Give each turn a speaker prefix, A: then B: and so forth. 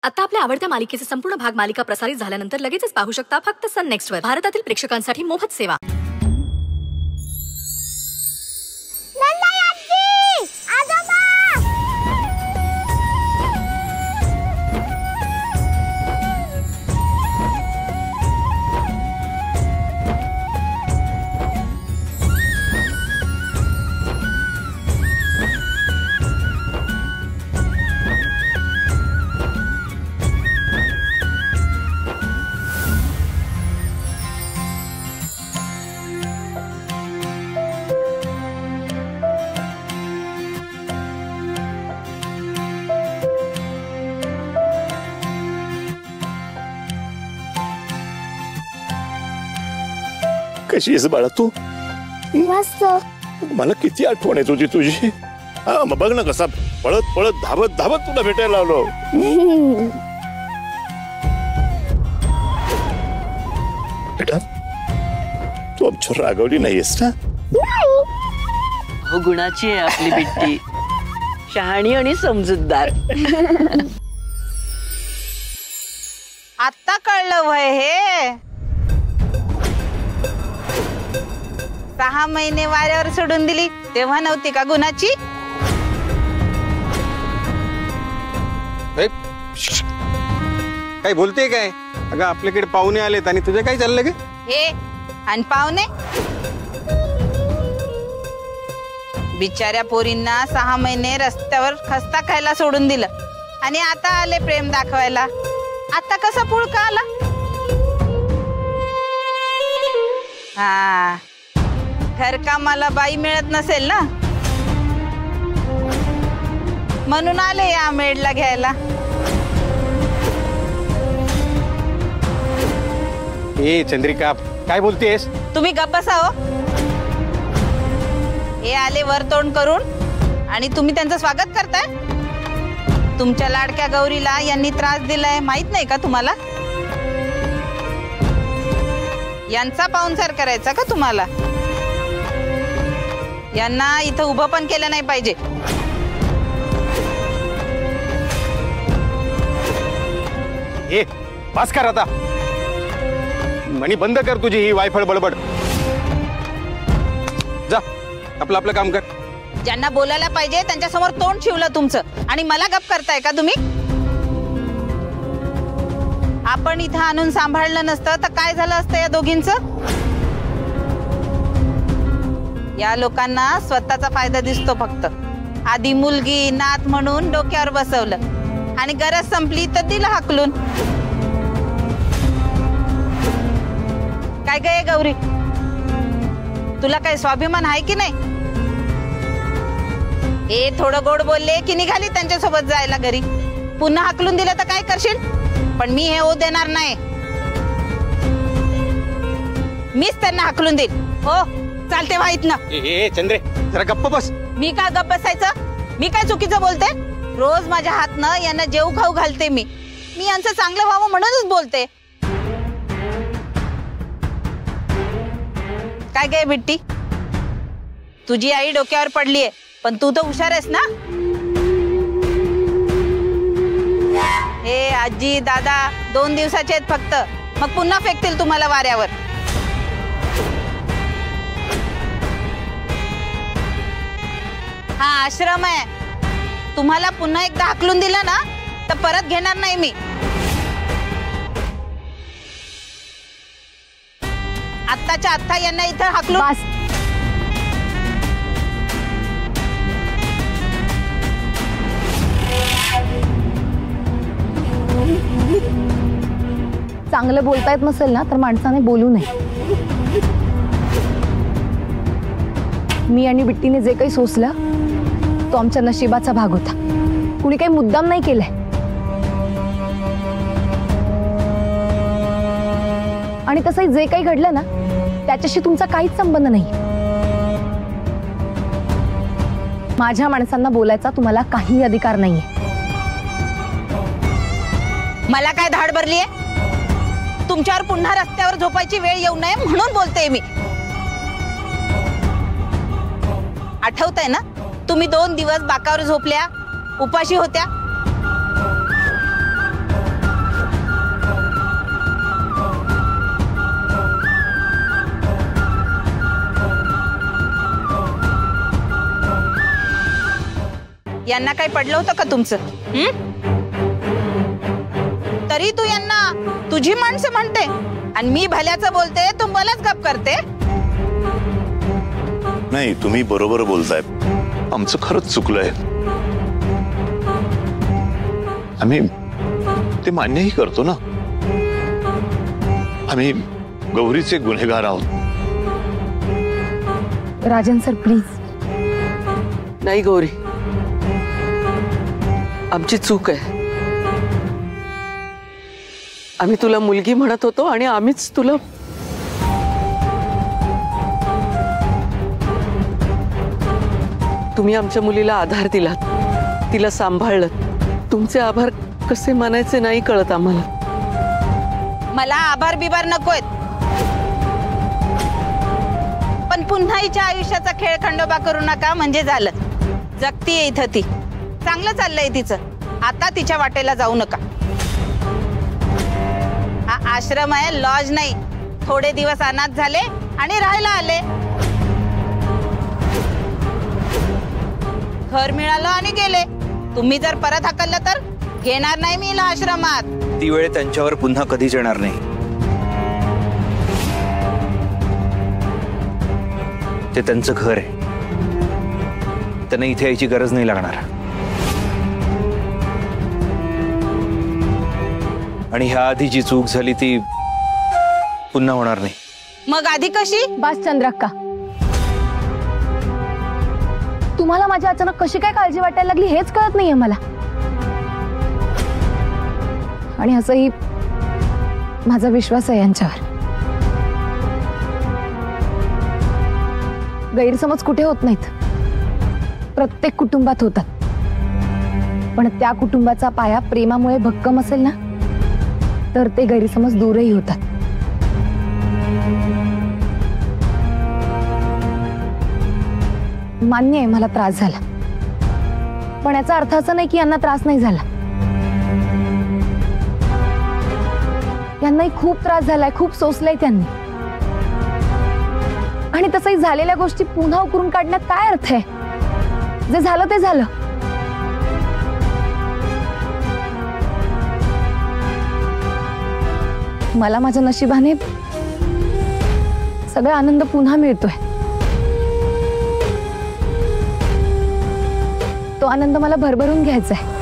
A: आता आपल्या आवडत्या मालिकेचे संपूर्ण भाग मालिका प्रसारित झाल्यानंतर लगेचच पाहू शकता फक्त सन नेक्स्ट वर. भारतातील प्रेक्षकांसाठी मोफत सेवा.
B: कशी आहेस बाळा तू?
C: मस्त.
B: मला किती आठवण येत होती तुझी. मग बघ ना कसा पळत पळत धावत धावत तुला भेटायला आलो. बेटा तू आमच्यावर रागवली नाहीयेस ना?
D: हो, गुणाची आहे आपली बिट्टी, शहाणी आणि समजूतदार.
E: आता कळलं वय हे. 6 महिने वाऱ्यावर सोडून दिली तेव्हा नव्हती का गुणाची?
F: काय बोलते काय? अगं आपल्याकडे पाहुणे आलेत आणि तुझं काय चाललं ग?
E: हे आणि पाहुणे बिचाऱ्या पोरींना 6 महिने रस्त्यावर खस्ता खायला सोडून दिलं आणि आता आले प्रेम दाखवायला. आता कसा पुळका आला? हा, घरकामाला बाई मिळत नसेल ना म्हणून आले या मेडला घ्यायला.
F: ए चंद्रिका, काय बोलतेस?
E: तुम्ही गप्प बसा हो. हे आले वर तोंड करून आणि तुम्ही त्यांचं स्वागत करताय. तुमच्या लाडक्या गौरीला यांनी त्रास दिलाय माहित नाही का तुम्हाला? यांचा पाहुणचार करायचा का तुम्हाला? यांना इथं उभं पण केलं नाही पाहिजे.
F: ए पास कर आता. म्हणी बंद कर तुझी ही वायफळ बडबड. जा आपलं आपलं काम कर.
E: ज्यांना बोलायला पाहिजे त्यांच्या समोर तोंड शिवलं तुमचं आणि मला गप करताय का तुम्ही? आपण इथं आणून सांभाळलं नसतं तर काय झालं असतं या दोघींचं? या लोकांना स्वतःचा फायदा दिसतो फक्त. आधी मुलगी नात म्हणून डोक्यावर बसवलं आणि गरज संपली तर दिलं हाकलून. काय गे गौरी, तुला काय स्वाभिमान आहे की नाही? हे थोडं गोड बोलले की निघाली त्यांच्यासोबत जायला घरी. पुन्हा हाकलून दिलं तर काय करशील? पण मी हे होऊ देणार नाही. मीच त्यांना हाकलून देईन. हो चालते माहित ना.
F: ए चंद्रे जरा गप्प बस.
E: मी का गप्प बसायचं? मी काय चुकीचं बोलते? रोज माझ्या हातनं यांना जेव खाऊ घालते मी. यांचं चांगलं व्हावं म्हणूनच बोलते. काय गे बिट्टी, तुझी आई डोक्यावर पडलीये पण तू तर हुशार आहेस ना? हे आजी दादा 2 दिवसाचे आहेत फक्त, मग पुन्हा फेकतील तुम्हाला वाऱ्यावर. हा आश्रम आहे. तुम्हाला पुन्हा एकदा हाकलून दिलं ना तर परत घेणार नाही मी. आत्ताच्या आत्ता यांना इथं हाकलून.
C: चांगलं बोलता येत नसेल ना तर माणसाने बोलू नये. मी आणि बिट्टीने जे काही सोसलं तो आमच्या नशिबाचा भाग होता. कुणी काही मुद्दाम नाही केलंय. आणि तसंही जे काही घडलं ना त्याच्याशी तुमचा काहीच संबंध नाही. माझ्या माणसांना बोलायचा तुम्हाला काही अधिकार नाहीये.
E: मला काय धाड भरलीये? तुमच्यावर पुन्हा रस्त्यावर झोपायची वेळ येऊ नये म्हणून बोलते मी. आठवतंय ना तुम्ही 2 दिवस बाकावर झोपल्या, उपाशी होत्या. यांना काही पडलं होतं का तुमचं? तरी तू यांना तुझी माणसं म्हणते आणि मी भल्याचं बोलते, तू मलाच गप करते.
B: नाही, तुम्ही बरोबर बोलताय. आमचं खरंच चुकलंय. आम्ही ते मान्यही करतो ना. आम्ही गौरीचे गुन्हेगार आहोत.
C: Rajan sir please.
D: नाही गौरी, आमची चूक आहे. आम्ही तुला मुलगी म्हणत होतो आणि आम्हीच तुला तुम्ही आमच्या मुलीला आधार दिलात, तिला सांभाळलं. तुमचे आभार कसे मानायचे नाही कळत आम्हाला.
E: मला आभार बिभार नकोय, पण पुन्हा हिच्या आयुष्याचा खेळ खंडोबा करू नका म्हणजे झालं. जगतीये इथं ती, चांगलं चाललंय तिचं. आता तिच्या वाटेला जाऊ नका. हा आश्रम आहे, लॉज नाही. थोडे दिवस अनाथ झाले आणि राहायला आले. घर मिळालं आणि गेले. तुम्ही जर परत हकललं तर घेणार नाही मी हिला आश्रमात.
G: ती वेळ त्यांच्यावर पुन्हा कधीच येणार नाही. ते त्यांचं घर आहे, त्यांना इथे यायची गरज नाही लागणार. आणि ह्या आधी जी चूक झाली ती पुन्हा होणार नाही.
E: मग आधी कशी?
C: बस चंद्रक्का, तुम्हाला माझी अचानक कशी काय काळजी वाटायला लागली हेच कळत नाहीये मला. आणि असंही माझा विश्वास आहे यांच्यावर. गैरसमज कुठे होत नाहीत, प्रत्येक कुटुंबात होतात. पण त्या कुटुंबाचा पाया प्रेमामुळे भक्कम असेल ना, तर ते गैरसमज दूरही होतात. मान्य आहे मला त्रास झाला, पण याचा अर्थ असा नाही की यांना त्रास नाही झाला. यांनाही खूप त्रास झालाय, खूप सोसलंय त्यांनी. आणि तसंही झालेल्या गोष्टी पुन्हा उकरून काढण्यात काय अर्थ आहे? जे झालं ते झालं. मला माझ्या नशिबाने सगळा आनंद पुन्हा मिळतोय. तो आनंद मला भरभरून घ्यायचा आहे.